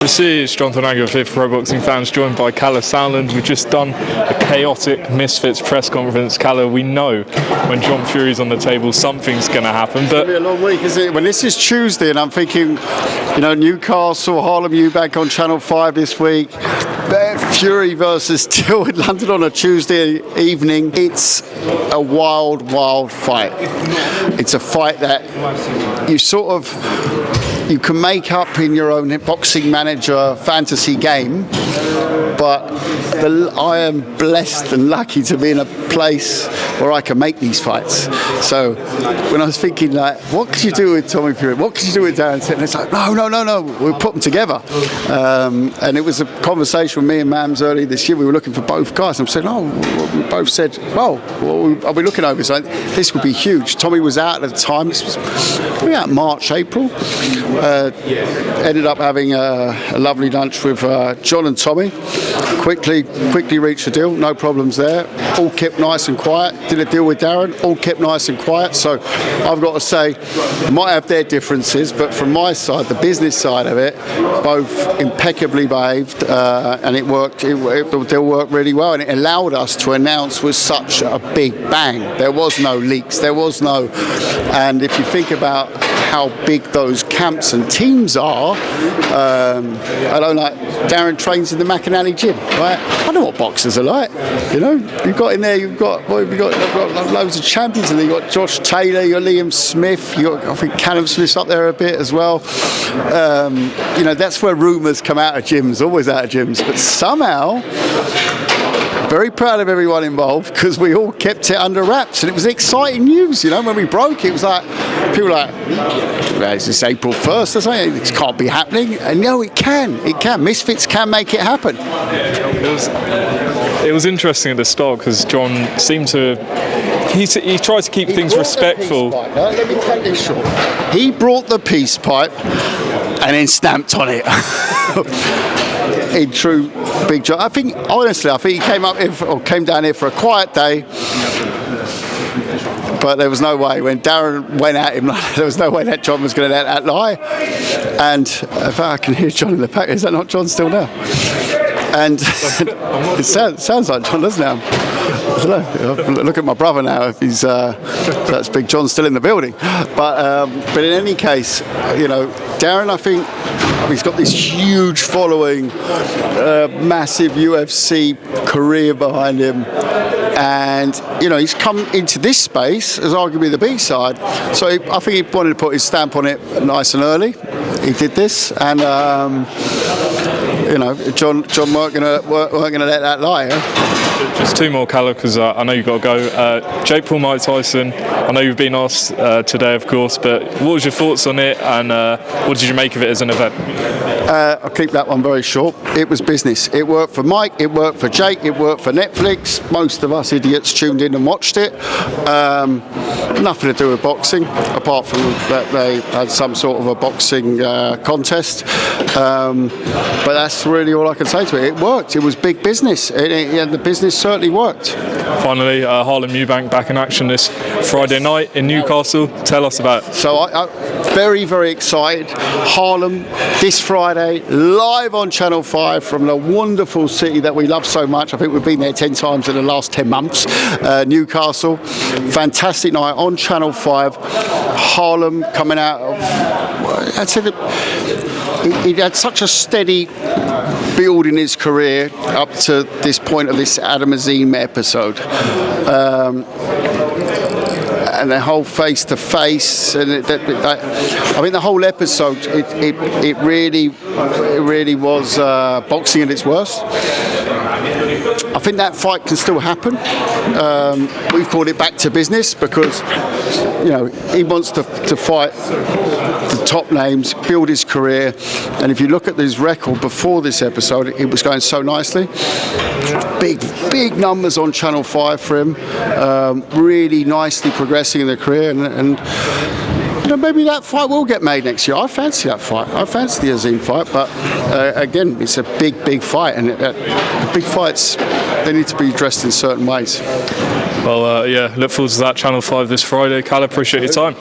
This is Jonathan Agger of Pro Boxing Fans, joined by Kalle Sauerland. We've just done a chaotic Misfits press conference. Kalle, we know when John Fury's on the table, something's going to happen. But it's going to be a long week, isn't it? When this is Tuesday, and I'm thinking, Newcastle, Harlem Eubank on Channel 5 this week. Fury versus Till in London on a Tuesday evening. It's a wild, wild fight. It's a fight that you can make up in your own boxing manager fantasy game, but I am blessed and lucky to be in a place where I can make these fights. So when I was thinking, what could you do with Tommy Fury? What could you do with Darren? And it's like, no, we'll put them together. And it was a conversation with me and Mams early this year. We were looking for both guys. I'm saying, we both said, what are we looking over? So this would be huge. Tommy was out at the time. This was probably out March, April. Ended up having a lovely lunch with John and Tommy. Quickly reached a deal, no problems there. All kept nice and quiet. Did a deal with Darren, all kept nice and quiet. So I've got to say, might have their differences, but from my side, the business side of it, both impeccably behaved, and it worked. The deal worked really well, and it allowed us to announce with such a big bang. There was no leaks. There was no, and if you think about how big those camps and teams are, Darren trains in the McInally gym, right? I know what boxers are like, You've got in there, you've got loads of champions, and you've got Josh Taylor, you've got Liam Smith, I think Callum Smith's up there a bit as well. That's where rumours come out of gyms, always out of gyms, but somehow, very proud of everyone involved, because we all kept it under wraps, and it was exciting news. When we broke it was like, people were like, is this April 1st or something? This can't be happening. And no, it can. Misfits can make it happen. It was interesting at the start, because John seemed to, he tried to keep things respectful. Let me cut this short. He brought the peace pipe and then stamped on it. In true big John. I think he came down here for a quiet day, but there was no way. When Darren went at him, there was no way that John was going to let that lie. And in fact, I can hear John in the back. Is that not John still now? And it sounds like John, doesn't it? I don't know. Look at my brother now. If he's that's Big John still in the building. But in any case, Darren, I think he's got this huge following, massive UFC career behind him, and he's come into this space as arguably the B side. So I think he wanted to put his stamp on it nice and early. He did this, and John weren't going to let that lie. Just two more, Kalle, because I know you've got to go. Jake Paul, Mike Tyson. I know you've been asked today, of course, but what was your thoughts on it, and what did you make of it as an event? I'll keep that one very short. It was business. It worked for Mike, it worked for Jake, it worked for Netflix. Most of us idiots tuned in and watched it. Nothing to do with boxing, apart from that they had some sort of a boxing contest. But that's really all I can say to it. It worked. It was big business. The business certainly worked. Finally, Harlem Eubank back in action this Friday night in Newcastle. Tell us about it. So I'm very, very excited. Harlem this Friday, live on Channel 5 from the wonderful city that we love so much. I think we've been there 10 times in the last 10 months. Newcastle. Fantastic night on Channel 5. Harlem coming out of... I'd say that he had such a steady build in his career up to this point of this Adam Azim episode. And the whole face-to-face, and I mean the whole episode, it really was boxing at its worst. I think that fight can still happen. We've called it back to business because he wants to fight the top names, build his career, and if you look at his record before this episode, it was going so nicely. Big numbers on Channel 5 for him, really nicely progressing in the career, and maybe that fight will get made next year. I fancy that fight. I fancy the Azim fight, but again, it's a big fight, and big fights, they need to be dressed in certain ways. Well, look forward to that Channel 5 this Friday. Kalle, appreciate your time.